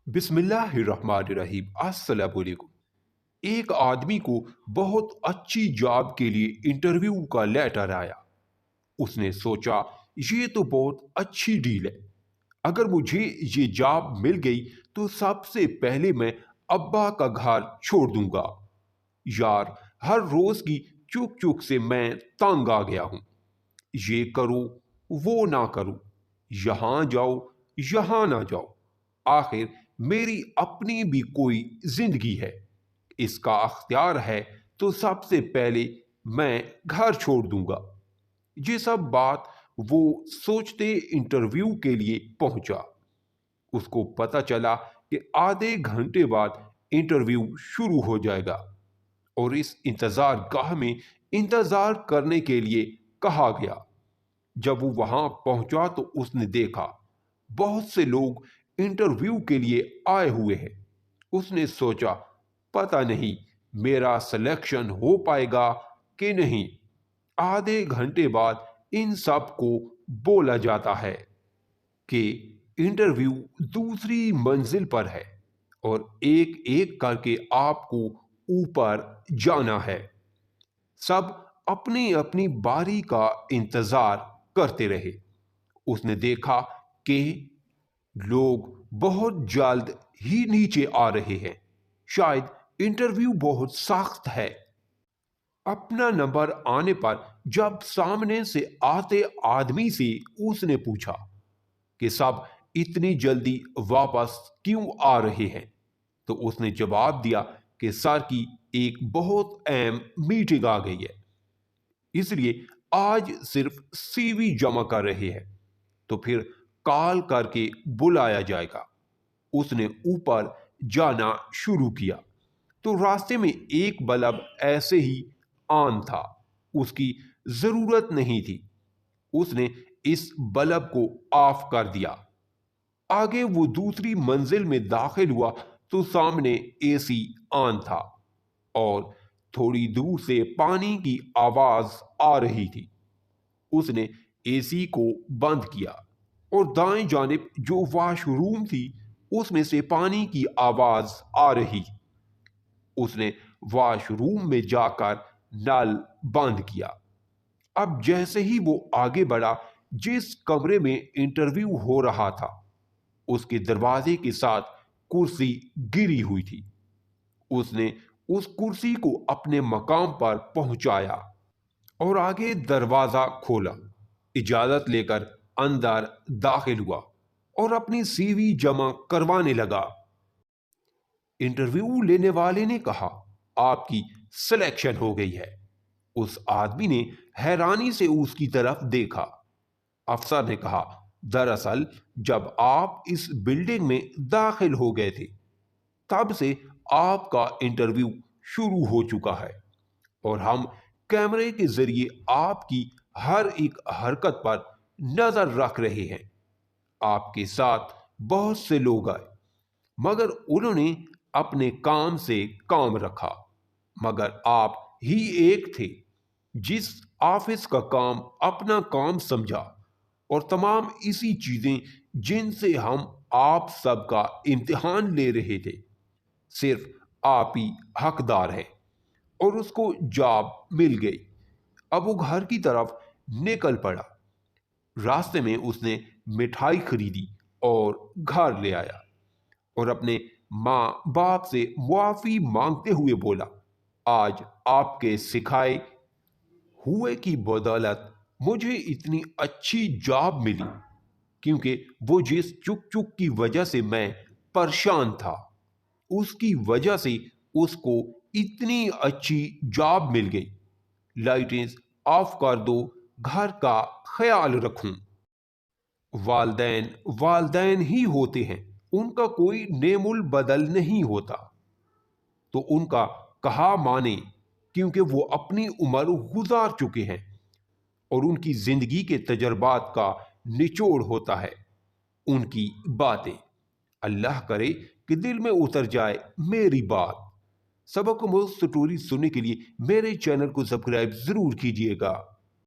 بسم اللہ الرحمن الرحیم۔ السلام علیکم۔ ایک آدمی کو بہت اچھی جاب کے لیے انٹرویو کا لیٹر آیا۔ اس نے سوچا یہ تو بہت اچھی ڈیل ہے۔ اگر مجھے یہ جاب مل گئی تو سب سے پہلے میں ابا کا گھر چھوڑ دوں گا۔ یار، ہر روز کی چک چک سے میں تنگ آ گیا ہوں۔ یہ کرو وہ نہ کرو، یہاں جاؤ یہاں نہ جاؤ۔ آخر میری اپنی بھی کوئی زندگی ہے، اس کا اختیار ہے، تو سب سے پہلے میں گھر چھوڑ دوں گا۔ یہ سب بات وہ سوچتے انٹرویو کے لیے پہنچا۔ اس کو پتہ چلا کہ آدھے گھنٹے بعد انٹرویو شروع ہو جائے گا، اور اس انتظار گاہ میں انتظار کرنے کے لیے کہا گیا۔ جب وہ وہاں پہنچا تو اس نے دیکھا بہت سے لوگ انٹرویو کے لیے آئے ہوئے ہیں۔ اس نے سوچا پتہ نہیں میرا سلیکشن ہو پائے گا کہ نہیں۔ آدھے گھنٹے بعد ان سب کو بولا جاتا ہے کہ انٹرویو دوسری منزل پر ہے اور ایک ایک کر کے آپ کو اوپر جانا ہے۔ سب اپنی اپنی باری کا انتظار کرتے رہے۔ اس نے دیکھا کہ لوگ بہت جلد ہی نیچے آ رہے ہیں، شاید انٹرویو بہت سخت ہے۔ اپنا نمبر آنے پر جب سامنے سے آتے آدمی سے اس نے پوچھا کہ سب اتنی جلدی واپس کیوں آ رہے ہیں، تو اس نے جواب دیا کہ سر کی ایک بہت اہم میٹنگ آ گئی ہے، اس لیے آج صرف سی وی جمع کر رہے ہیں، تو پھر کال کر کے بلایا جائے گا۔ اس نے اوپر جانا شروع کیا تو راستے میں ایک بلب ایسے ہی آن تھا، اس کی ضرورت نہیں تھی۔ اس نے اس بلب کو آف کر دیا۔ آگے وہ دوسری منزل میں داخل ہوا تو سامنے اے سی آن تھا اور تھوڑی دور سے پانی کی آواز آ رہی تھی۔ اس نے اے سی کو بند کیا اور دائیں جانب جو واش روم تھی اس میں سے پانی کی آواز آ رہی۔ اس نے واش روم میں جا کر نل بند کیا۔ اب جیسے ہی وہ آگے بڑھا، جس کمرے میں انٹرویو ہو رہا تھا اس کے دروازے کے ساتھ کرسی گری ہوئی تھی۔ اس نے اس کرسی کو اپنے مقام پر پہنچایا اور آگے دروازہ کھولا، اجازت لے کر اندر داخل ہوا اور اپنی سی وی جمع کروانے لگا۔ انٹرویو لینے والے نے کہا آپ کی سلیکشن ہو گئی ہے۔ اس آدمی نے حیرانی سے اس کی طرف دیکھا۔ افسر نے کہا دراصل جب آپ اس بلڈنگ میں داخل ہو گئے تھے تب سے آپ کا انٹرویو شروع ہو چکا ہے اور ہم کیمرے کے ذریعے آپ کی ہر ایک حرکت پر نظر رکھ رہے ہیں۔ آپ کے ساتھ بہت سے لوگ آئے مگر انہوں نے اپنے کام سے کام رکھا، مگر آپ ہی ایک تھے جس آفس کا کام اپنا کام سمجھا، اور تمام اسی چیزیں جن سے ہم آپ سب کا امتحان لے رہے تھے، صرف آپ ہی حقدار ہیں، اور اس کو جاب مل گئی۔ اب وہ گھر کی طرف نکل پڑا۔ راستے میں اس نے مٹھائی خریدی اور گھر لے آیا اور اپنے ماں باپ سے معافی مانگتے ہوئے بولا آج آپ کے سکھائے ہوئے کی بدولت مجھے اتنی اچھی جاب ملی، کیونکہ وہ جس چک چک کی وجہ سے میں پریشان تھا اس کی وجہ سے اس کو اتنی اچھی جاب مل گئی۔ لائٹیں آف کر دو، گھر کا خیال رکھوں۔ والدین والدین ہی ہوتے ہیں، ان کا کوئی نعم البدل نہیں ہوتا، تو ان کا کہا مانیں، کیونکہ وہ اپنی عمر گزار چکے ہیں اور ان کی زندگی کے تجربات کا نچوڑ ہوتا ہے ان کی باتیں۔ اللہ کرے کہ دل میں اتر جائے میری بات۔ سبق و سٹوری سننے کے لیے میرے چینل کو سبسکرائب ضرور کیجیے گا۔